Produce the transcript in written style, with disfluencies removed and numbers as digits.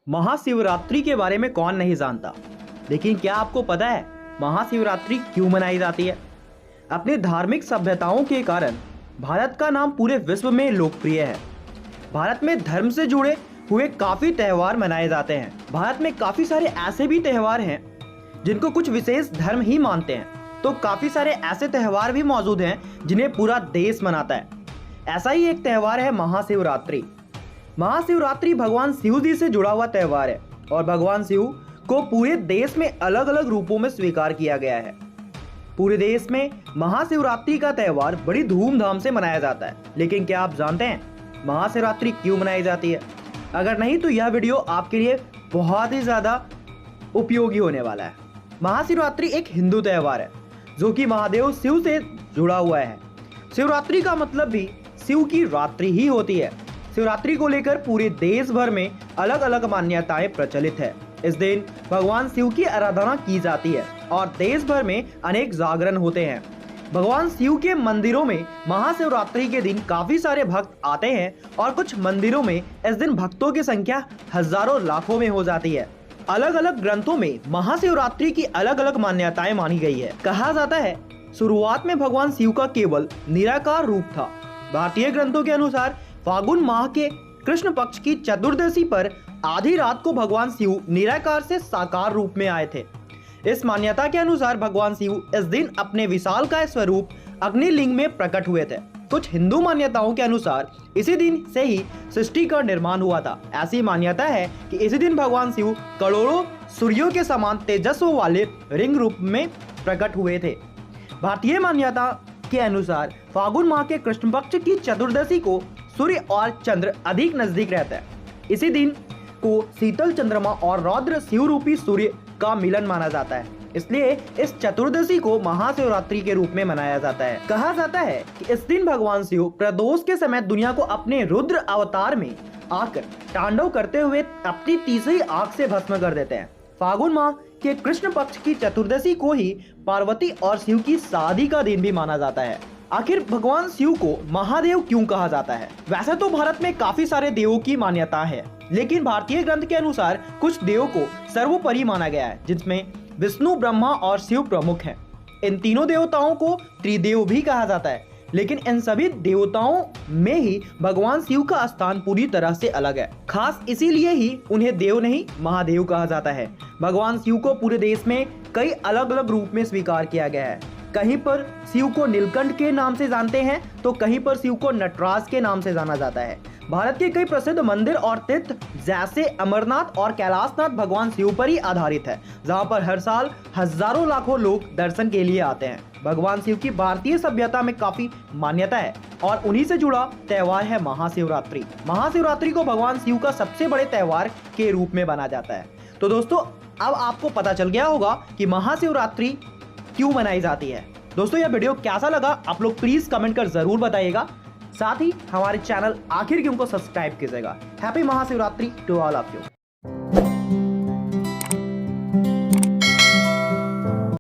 महाशिवरात्रि के बारे में कौन नहीं जानता, लेकिन क्या आपको पता है महाशिवरात्रि क्यों मनाई जाती है? अपनी धार्मिक सभ्यताओं के कारण भारत का नाम पूरे विश्व में लोकप्रिय है। भारत में धर्म से जुड़े हुए काफ़ी त्यौहार मनाए जाते हैं। भारत में काफ़ी सारे ऐसे भी त्यौहार हैं जिनको कुछ विशेष धर्म ही मानते हैं, तो काफ़ी सारे ऐसे त्यौहार भी मौजूद हैं जिन्हें पूरा देश मनाता है। ऐसा ही एक त्यौहार है महाशिवरात्रि। महाशिवरात्रि भगवान शिव जी से जुड़ा हुआ त्यौहार है और भगवान शिव को पूरे देश में अलग अलग रूपों में स्वीकार किया गया है। पूरे देश में महाशिवरात्रि का त्यौहार बड़ी धूमधाम से मनाया जाता है। लेकिन क्या आप जानते हैं महाशिवरात्रि क्यों मनाई जाती है? अगर नहीं तो यह वीडियो आपके लिए बहुत ही ज़्यादा उपयोगी होने वाला है। महाशिवरात्रि एक हिंदू त्यौहार है जो कि महादेव शिव से जुड़ा हुआ है। शिवरात्रि का मतलब भी शिव की रात्रि ही होती है। शिवरात्रि को लेकर पूरे देश भर में अलग अलग मान्यताएं प्रचलित है। इस दिन भगवान शिव की आराधना की जाती है और देश भर में अनेक जागरण होते हैं। भगवान शिव के मंदिरों में महाशिवरात्रि के दिन काफी सारे भक्त आते हैं और कुछ मंदिरों में इस दिन भक्तों की संख्या हजारों लाखों में हो जाती है। अलग अलग ग्रंथों में महाशिवरात्रि की अलग अलग मान्यताएं मानी गई है। कहा जाता है शुरुआत में भगवान शिव का केवल निराकार रूप था। भारतीय ग्रंथों के अनुसार फागुन माह के कृष्ण पक्ष की चतुर्दशी पर आधी रात को भगवान शिव निराकार से साकार रूप में आए थे। इस मान्यता के अनुसार भगवान शिव इस दिन अपने विशालकाय स्वरूप अग्निलिंग में प्रकट हुए थे। कुछ हिंदू मान्यताओं के अनुसार इसी दिन से ही सृष्टि का निर्माण हुआ था। ऐसी मान्यता है कि इसी दिन भगवान शिव करोड़ों सूर्यों के समान तेजस्व वाले रिंग रूप में प्रकट हुए थे। भारतीय मान्यता के अनुसार फागुन माह के कृष्ण पक्ष की चतुर्दशी को सूर्य और चंद्र अधिक नजदीक रहता है। इसी दिन को शीतल चंद्रमा और रौद्र शिव रूपी सूर्य का मिलन माना जाता है, इसलिए इस चतुर्दशी को महाशिवरात्रि के रूप में मनाया जाता है। कहा जाता है कि इस दिन भगवान शिव प्रदोष के समय दुनिया को अपने रुद्र अवतार में आकर तांडव करते हुए अपनी तीसरी आंख से भस्म कर देते हैं। फागुन माह के कृष्ण पक्ष की चतुर्दशी को ही पार्वती और शिव की शादी का दिन भी माना जाता है। आखिर भगवान शिव को महादेव क्यों कहा जाता है? वैसे तो भारत में काफी सारे देवों की मान्यता है, लेकिन भारतीय ग्रंथ के अनुसार कुछ देवों को सर्वोपरि माना गया है, जिसमें विष्णु, ब्रह्मा और शिव प्रमुख हैं। इन तीनों देवताओं को त्रिदेव भी कहा जाता है, लेकिन इन सभी देवताओं में ही भगवान शिव का स्थान पूरी तरह से अलग है। खास इसीलिए ही उन्हें देव नहीं महादेव कहा जाता है। भगवान शिव को पूरे देश में कई अलग अलग रूप में स्वीकार किया गया है। कहीं पर शिव को नीलकंठ के नाम से जानते हैं तो कहीं पर शिव को नटराज के नाम से जाना जाता है। भारत के कई प्रसिद्ध मंदिर और तीर्थ जैसे अमरनाथ और कैलाशनाथ भगवान शिव पर ही आधारित है, जहां पर हर साल हजारों लाखों लोग दर्शन के लिए आते हैं। भगवान शिव की भारतीय सभ्यता में काफी मान्यता है और उन्हीं से जुड़ा त्यौहार है महाशिवरात्रि। महाशिवरात्रि को भगवान शिव का सबसे बड़े त्यौहार के रूप में माना जाता है। तो दोस्तों, अब आपको पता चल गया होगा कि महाशिवरात्रि क्यों मनाई जाती है। दोस्तों, यह वीडियो कैसा लगा आप लोग प्लीज कमेंट कर जरूर बताइएगा। साथ ही हमारे चैनल आखिर क्यों को सब्सक्राइब कीजिएगा। Happy Mahashivratri to all of you.